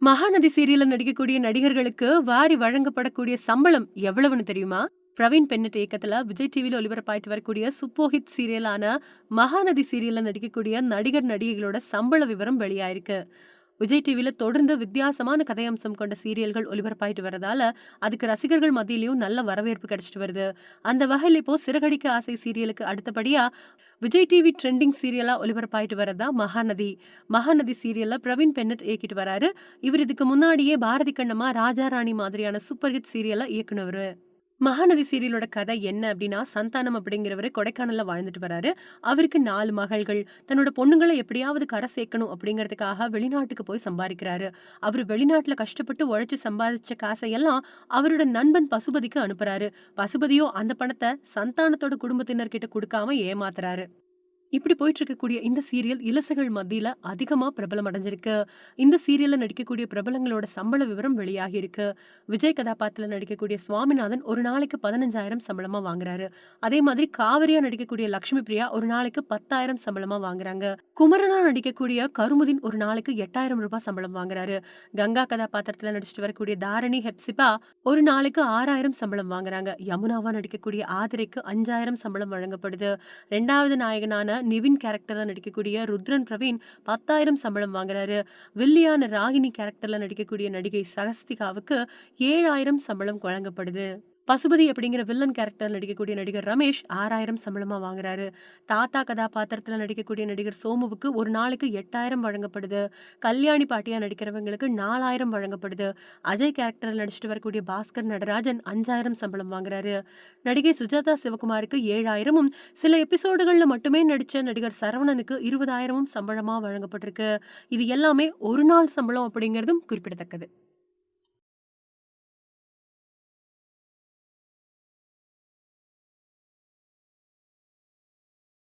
மகாநதி சீரியல்ல நடிக்கக்கூடிய நடிகர்களுக்கு வாரி வழங்கப்படக்கூடிய சம்பளம் எவ்வளவுன்னு தெரியுமா? பிரவீன் பென்னட் இயக்கத்துல விஜய் டிவில ஒளிபரப்பாயிட்டு வரக்கூடிய சூப்பர் ஹிட் சீரியலான மகாநதி சீரியல்ல நடிக்கக்கூடிய நடிகர் நடிகைகளோட சம்பள விவரம் வெளியாயிருக்கு. விஜய் டிவில தொடர்ந்து வித்தியாசமான கதையம்சம் கொண்ட சீரியல்கள் ஒளிபரப்பாயிட்டு வரதால அதுக்கு ரசிகர்கள் மத்தியிலயும் நல்ல வரவேற்பு கிடைச்சிட்டு வருது. அந்த வகையில இப்போ சிறகடிக்க ஆசை சீரியலுக்கு அடுத்தபடியா விஜய் டிவி ட்ரெண்டிங் சீரியலா ஒளிபரப்பாயிட்டு வரதா மகாநதி. மகாநதி சீரியல்ல பிரவீன் பென்னட் இயக்கிட்டு வராரு. இவர் இதுக்கு முன்னாடியே பாரதி கண்ணம்மா, ராஜா ராணி மாதிரியான சூப்பர் ஹிட் சீரியல இயக்குனவரு. மகாநதி சீரியலோட கதை என்ன அப்படின்னா, சந்தானம் அப்படிங்கிறவரு கொடைக்கானல்ல வாழ்ந்துட்டு வராரு. அவருக்கு 4 மகள்கள். தன்னோட பொண்ணுங்கள எப்படியாவது கரை சேர்க்கணும் அப்படிங்கிறதுக்காக வெளிநாட்டுக்கு போய் சம்பாதிக்கிறாரு. அவரு வெளிநாட்டுல கஷ்டப்பட்டு உழைச்சு சம்பாதிச்ச காசையெல்லாம் அவரோட நண்பன் பசுபதிக்கு அனுப்புறாரு. பசுபதியோ அந்த பணத்த சந்தானத்தோட குடும்பத்தினர்கிட்ட குடுக்காம ஏமாத்துறாரு. இப்படி போயிட்டு இருக்கக்கூடிய இந்த சீரியல் இளசுகள் மத்தியில அதிகமா பிரபலம் அடைஞ்சிருக்கு. இந்த சீரியல்ல நடிக்கக்கூடிய பிரபலங்களோட சம்பள விவரம் வெளியாகி இருக்கு. விஜய் கதாபாத்திரத்துல நடிக்கக்கூடிய சுவாமிநாதன் ஒரு நாளைக்கு 15,000 சம்பளமா வாங்குறாரு. அதே மாதிரி காவிரியா நடிக்கக்கூடிய லட்சுமி பிரியா ஒரு நாளைக்கு 10,000 சம்பளமா வாங்குறாங்க. குமரனா நடிக்கக்கூடிய கருமுதின் ஒரு நாளைக்கு 8,000 ரூபாய் சம்பளம் வாங்குறாரு. கங்கா கதாபாத்திரத்துல நடிச்சிட்டு வரக்கூடிய தாரணி ஹெப்சிபா ஒரு நாளைக்கு 6,000 சம்பளம் வாங்குறாங்க. யமுனாவா நடிக்கக்கூடிய ஆதிரைக்கு 5,000 சம்பளம் வழங்கப்படுது. 2வது நாயகனான நிவின் கேரக்டர்ல நடிக்கக்கூடிய ருத்ரன் பிரவீன் 10,000 சம்பளம் வாங்குறாரு. வில்லியான ராகினி கேரக்டர்ல நடிக்கக்கூடிய நடிகை சகஸ்திகாவுக்கு 7,000 சம்பளம் வழங்கப்படுது. பசுபதி அப்படிங்கிற வில்லன் கேரக்டர் நடிக்கக்கூடிய நடிகர் ரமேஷ் 6,000 சம்பளமா வாங்குறாரு. தாத்தா கதாபாத்திரத்துல நடிக்கக்கூடிய நடிகர் சோமுவுக்கு ஒரு நாளைக்கு 8,000 வழங்கப்படுது. கல்யாணி பாட்டியா நடிக்கிறவங்களுக்கு 4,000 வழங்கப்படுது. அஜய் கேரக்டர்ல நடிச்சிட்டு வரக்கூடிய பாஸ்கர் நடராஜன் 5,000 சம்பளம் வாங்குறாரு. நடிகை சுஜாதா சிவகுமாருக்கு 7,000மும், சில எபிசோடுகள்ல மட்டுமே நடிச்ச நடிகர் சரவணனுக்கு 20,000மும் சம்பளமா வழங்கப்பட்டிருக்கு. இது எல்லாமே ஒரு நாள் சம்பளம் அப்படிங்கிறதும் குறிப்பிடத்தக்கது.